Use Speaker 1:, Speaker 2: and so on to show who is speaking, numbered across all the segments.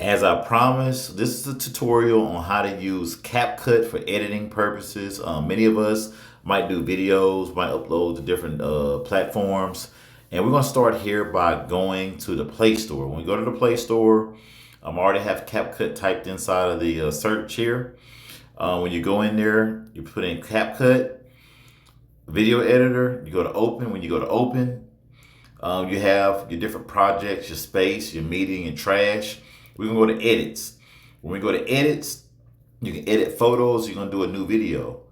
Speaker 1: As I promised, this is a tutorial on how to use CapCut for editing purposes. Many of us might do videos, might upload to different platforms. And we're going to start here by going to the Play Store. When we go to the Play Store, I already have CapCut typed inside of the search here. When you go in there, you put in CapCut, video editor, you go to open. When you go to open, you have your different projects, your space, your media, and trash. We're gonna go to edits. When we go to edits, you can edit photos. You're gonna do a new video.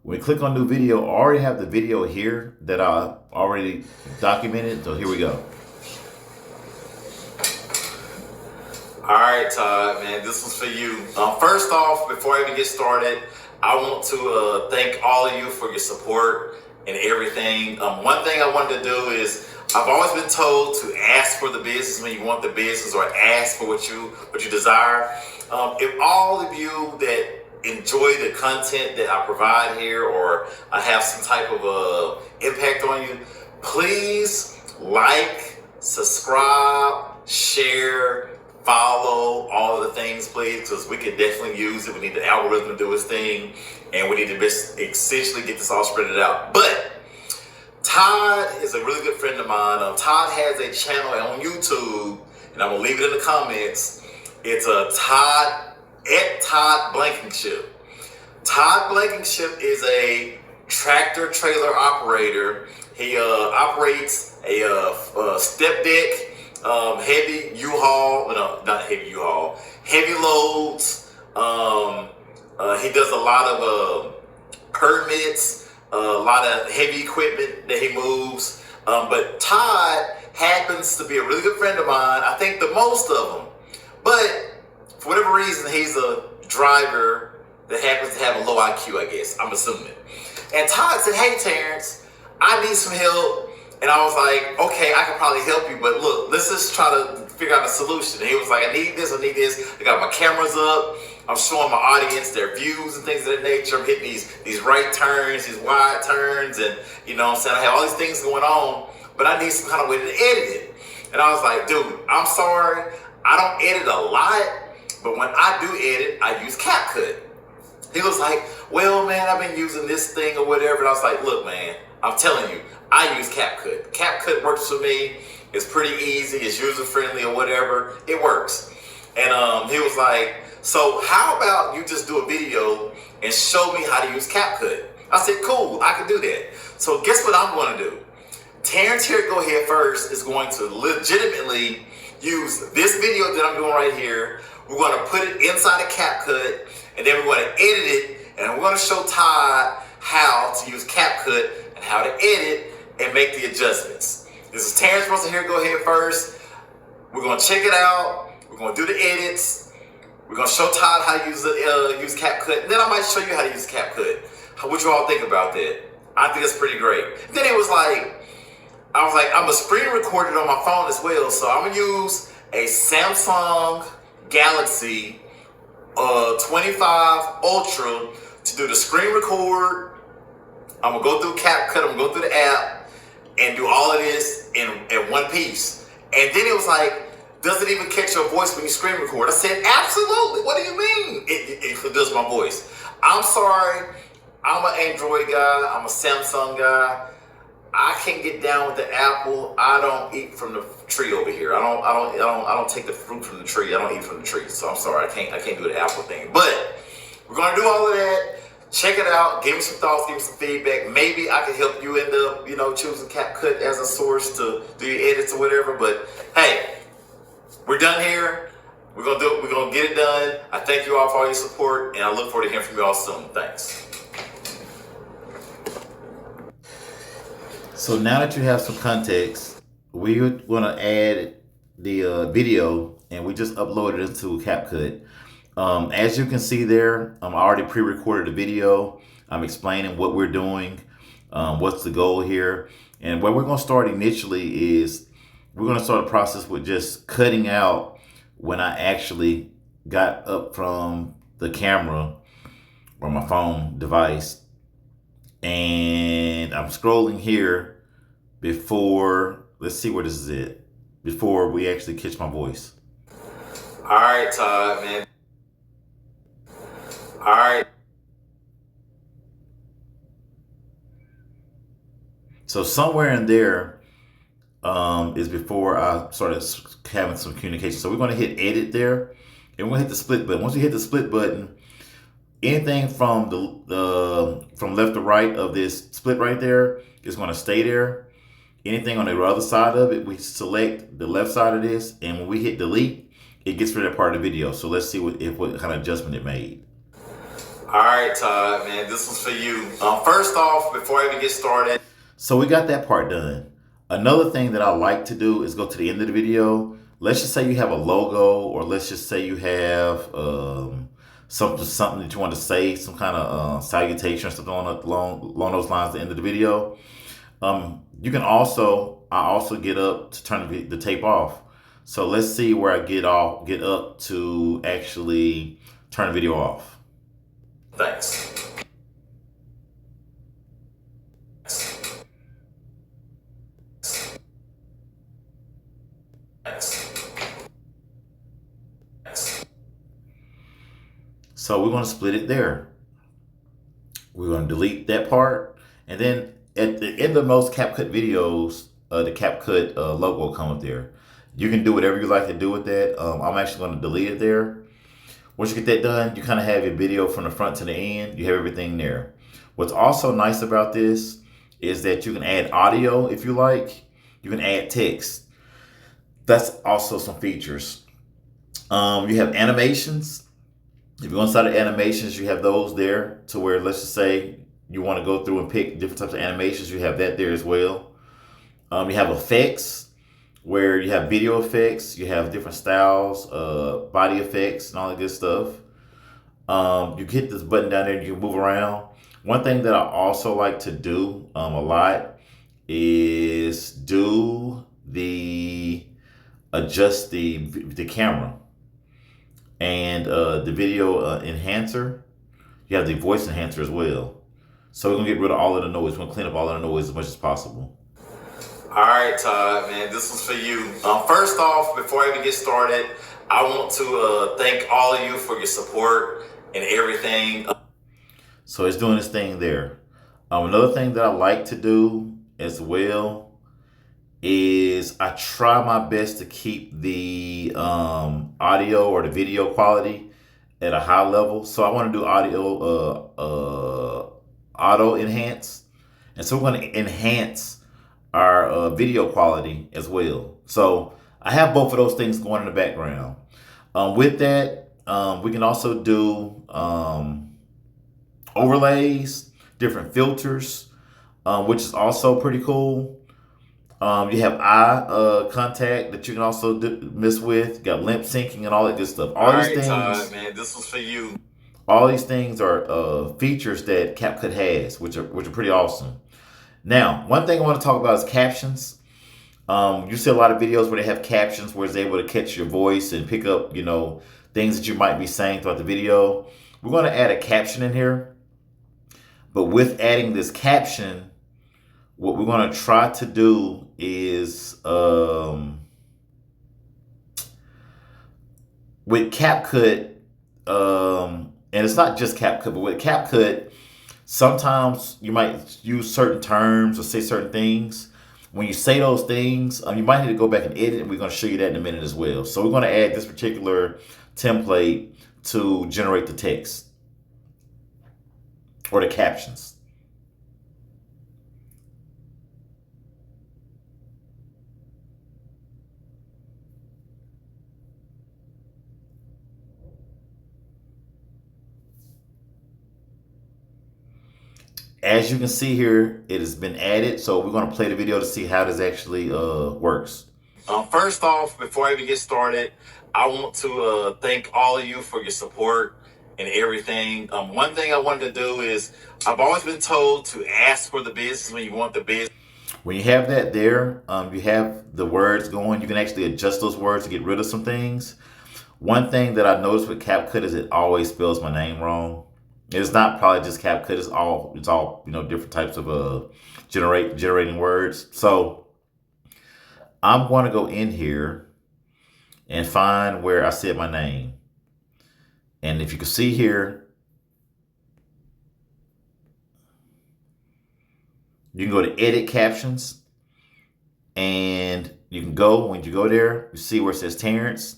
Speaker 1: When we click on new video, I already have the video here that I already documented. So here we go. All right, Todd, man, this was for you. First off, before I even get started, I want to thank all of you for your support and everything. One thing I wanted to do is I've always been told to ask for the business when you want the business, or ask for what you desire. If all of you that enjoy the content that I provide here, or I have some type of impact on you, please like, subscribe, share, follow, all of the things, please, because we can definitely use it. We need the algorithm to do its thing, and we need to essentially get this all spread out. But Todd is a really good friend of mine. Todd has a channel on YouTube, and I'm gonna leave it in the comments. It's a Todd Blankenship. Todd Blankenship is a tractor trailer operator. He operates a step deck, heavy U-Haul, no, not heavy U-Haul, heavy loads. He does a lot of permits, a lot of heavy equipment that he moves. But Todd happens to be a really good friend of mine. I think the most of them. But for whatever reason, he's a driver that happens to have a low IQ, I guess. I'm assuming. And Todd said, "Hey, Terrence, I need some help." And I was like, "Okay, I can probably help you, but look, let's just try to figure out a solution." And he was like, I need this. I got my cameras up. I'm showing my audience their views and things of that nature. I'm hitting these right turns, these wide turns, and you know what I'm saying? I have all these things going on, but I need some kind of way to edit it. And I was like, dude, I'm sorry, I don't edit a lot, but when I do edit, I use CapCut. He was like, well, man, I've been using this thing or whatever. And I was like, look, man, I'm telling you, I use CapCut. CapCut works for me. It's pretty easy. It's user-friendly or whatever. It works. And he was like, so how about you just do a video and show me how to use CapCut? I said, cool, I can do that. So guess what I'm going to do? Terrence here, go ahead first, is going to legitimately use this video that I'm doing right here. We're going to put it inside of CapCut, and then we're going to edit it, and we're going to show Todd how to use CapCut and how to edit and make the adjustments. This is Terrence Russell here, go ahead first. We're going to check it out. We're going to do the edits. We're going to show Todd how to use CapCut. And then I might show you how to use CapCut. What you all think about that? I think it's pretty great. Then I was like, I'm going to screen record it on my phone as well. So I'm going to use a Samsung Galaxy 25 Ultra to do the screen record. I'm going to go through CapCut. I'm going to go through the app and do all of this in one piece. And then it was like, does it even catch your voice when you screen record? I said, absolutely. What do you mean? It does my voice. I'm sorry. I'm an Android guy. I'm a Samsung guy. I can't get down with the Apple. I don't eat from the tree over here. I don't take the fruit from the tree. I don't eat from the tree. So I'm sorry. I can't do the Apple thing. But we're gonna do all of that. Check it out. Give me some thoughts. Give me some feedback. Maybe I can help you end up, choosing CapCut as a source to do your edits or whatever. But hey, we're done here. We're gonna do it. We're gonna get it done. I thank you all for all your support, and I look forward to hearing from you all soon. Thanks. So now that you have some context, we're gonna add the video, and we just uploaded it into CapCut. As you can see there, I already pre-recorded the video. I'm explaining what we're doing, what's the goal here, and where we're gonna start initially is we're going to start a process with just cutting out when I actually got up from the camera or my phone device, and I'm scrolling here before, let's see where this is at, before we actually catch my voice. All right, Todd, man. All right. So somewhere in there is before I started having some communication. So we're going to hit edit there, and we're going to hit the split button. Once you hit the split button, anything from the from left to right of this split right there is going to stay there. Anything on the other side of it, we select the left side of this, and when we hit delete, it gets rid of that part of the video. So let's see what kind of adjustment it made. All right, Todd, man, this was for you. First off, before I even get started. So we got that part done. Another thing that I like to do is go to the end of the video. Let's just say you have a logo, or let's just say you have something that you want to say, some kind of salutation or something along those lines at the end of the video. You can also, I also get up to turn the tape off. So let's see where I get up to actually turn the video off. Thanks. So we're going to split it there. We're going to delete that part, and then at the end of most CapCut videos, the CapCut logo will come up there. You can do whatever you like to do with that. I'm actually going to delete it there. Once you get that done, you kind of have your video from the front to the end. You have everything there. What's also nice about this is that you can add audio if you like. You can add text. That's also some features. You have animations. If you go inside of animations, you have those there to where, let's just say you want to go through and pick different types of animations. You have that there as well. You have effects, where you have video effects. You have different styles, body effects, and all that good stuff. You hit this button down there and you can move around. One thing that I also like to do a lot is adjust the camera and the video enhancer. You have the voice enhancer as well. So we're gonna get rid of all of the noise. We're gonna clean up all of the noise as much as possible. All right, Todd, man, this was for you. First off, before I even get started, I want to thank all of you for your support and everything. So it's doing this thing there. Another thing that I like to do as well is I try my best to keep the audio or the video quality at a high level. So I want to do auto enhance, and so we're going to enhance our video quality as well. So I have both of those things going in the background. With that, we can also do overlays, different filters, which is also pretty cool. You have eye contact that you can also mess with. You got lip syncing and all that good stuff. All these things, Todd, man, this was for you. All these things are features that CapCut has, which are pretty awesome. Now, one thing I want to talk about is captions. You see a lot of videos where they have captions, where it's able to catch your voice and pick up, things that you might be saying throughout the video. We're going to add a caption in here, but with adding this caption, what we're going to try to do is, with CapCut, and it's not just CapCut, but with CapCut, sometimes you might use certain terms or say certain things. When you say those things, you might need to go back and edit, and we're going to show you that in a minute as well. So we're going to add this particular template to generate the text or the captions. As you can see here, it has been added. So we're going to play the video to see how this actually works. First off, before I even get started, I want to thank all of you for your support and everything. One thing I wanted to do is, I've always been told to ask for the business when you want the business. When you have that there, you have the words going. You can actually adjust those words to get rid of some things. One thing that I noticed with CapCut is it always spells my name wrong. It's not probably just CapCut. It's all different types of generating words. So I'm going to go in here and find where I said my name. And if you can see here, you can go to edit captions, and you can go, when you go there, you see where it says Terrence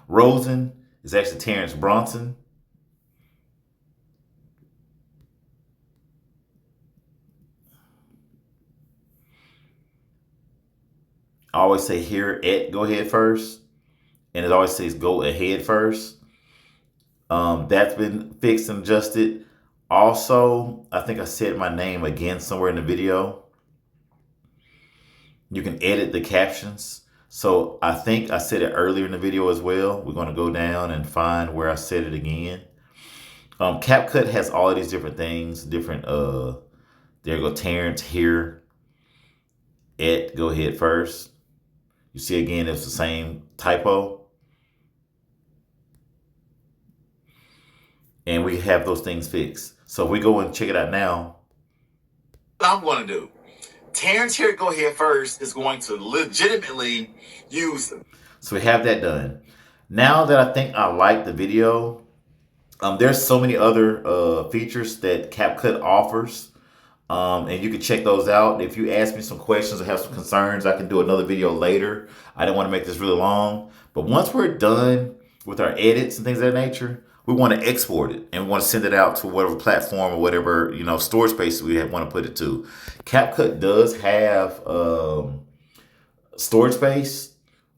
Speaker 1: Rosen. It's actually Terrence Bronson. I always say here at go ahead first, and it always says go ahead first. That's been fixed and adjusted. Also, I think I said my name again somewhere in the video. You can edit the captions. So I think I said it earlier in the video as well. We're going to go down and find where I said it again. CapCut has all of these different things, different, there you go, Terrence here at go ahead first. You see again, it's the same typo. And we have those things fixed. So if we go and check it out now, what I'm going to do, Terrence here at go ahead first is going to legitimately use them. So we have that done. Now that I think I like the video, there's so many other features that CapCut offers. And you can check those out. If you ask me some questions or have some concerns, I can do another video later. I didn't want to make this really long. But once we're done with our edits and things of that nature, we want to export it and we want to send it out to whatever platform or whatever, storage space we want to put it to. CapCut does have storage space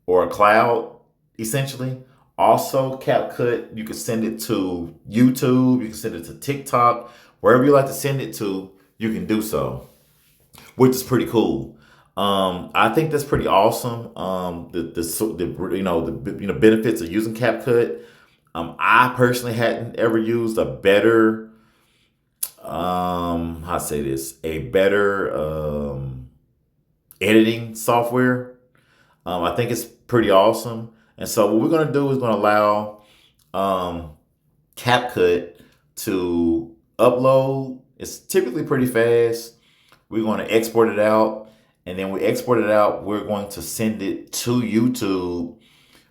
Speaker 1: or a cloud, essentially. Also, CapCut, you can send it to YouTube, you can send it to TikTok, wherever you like to send it to, you can do so, which is pretty cool. I think that's pretty awesome. The benefits of using CapCut. I personally hadn't ever used a better, how to say this, a better editing software. I think it's pretty awesome. And so what we're going to do is going to allow CapCut to upload. It's typically pretty fast. We're going to export it out. And then we export it out, we're going to send it to YouTube.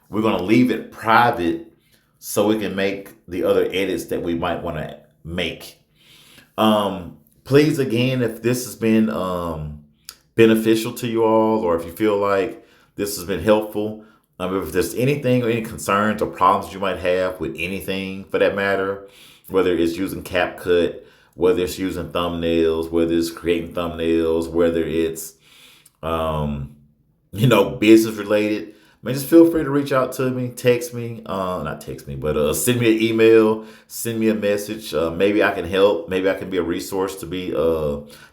Speaker 1: We're going to leave it private so we can make the other edits that we might want to make. Please, again, if this has been beneficial to you all, or if you feel like this has been helpful, if there's anything or any concerns or problems you might have with anything for that matter, whether it's using CapCut, whether it's using thumbnails, whether it's creating thumbnails, whether it's, business related, man, just feel free to reach out to me, text me, not text me, but send me an email, send me a message. Maybe I can help. Maybe I can be a resource to be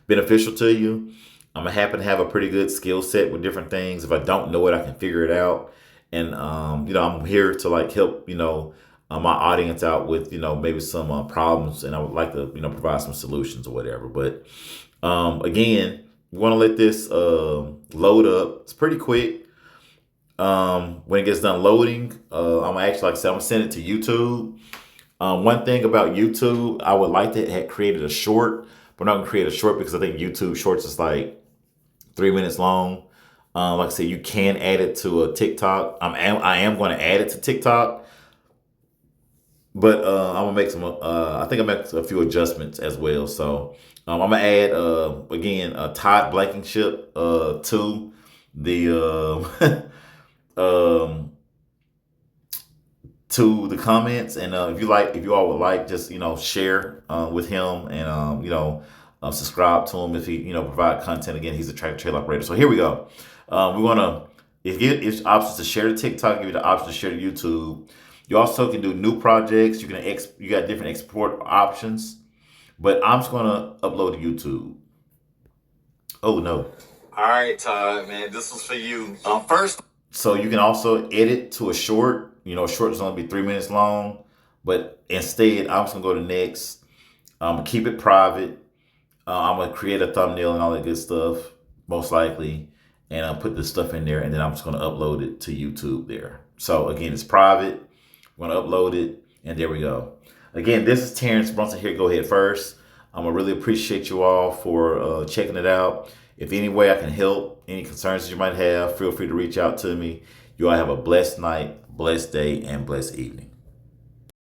Speaker 1: beneficial to you. I'm happy to have a pretty good skill set with different things. If I don't know it, I can figure it out. And, I'm here to help, my audience out with, maybe some problems, and I would like to, provide some solutions or whatever. But again, we want to let this load up. It's pretty quick. When it gets done loading, I'm actually, like I said, I'm gonna send it to YouTube. One thing about YouTube, I would like to have created a short, but I'm not gonna create a short because I think YouTube Shorts is like 3 minutes long. Like I said, you can add it to a TikTok. I am going to add it to TikTok, but I'm gonna make some. I think I make a few adjustments as well. So I'm gonna add again Todd Blankenship to the to the comments, and if you all would like, just share with him, and subscribe to him if he provide content. Again, he's a tractor trailer operator. So here we go. We want to give options to share to TikTok, give you the option to share to YouTube. You also can do new projects. You got different export options, but I'm just gonna upload to YouTube. Oh no! All right, Todd, man, this was for you. First, so you can also edit to a short. A short is only be 3 minutes long, but instead, I'm just gonna go to next. Keep it private. I'm gonna create a thumbnail and all that good stuff, most likely, and I'll put this stuff in there, and then I'm just gonna upload it to YouTube there. So again, it's private. I'm gonna upload it, and there we go. Again, this is Terrence Brunson here. Go ahead first. I really appreciate you all for checking it out. If any way I can help, any concerns that you might have, feel free to reach out to me. You all have a blessed night, blessed day, and blessed evening.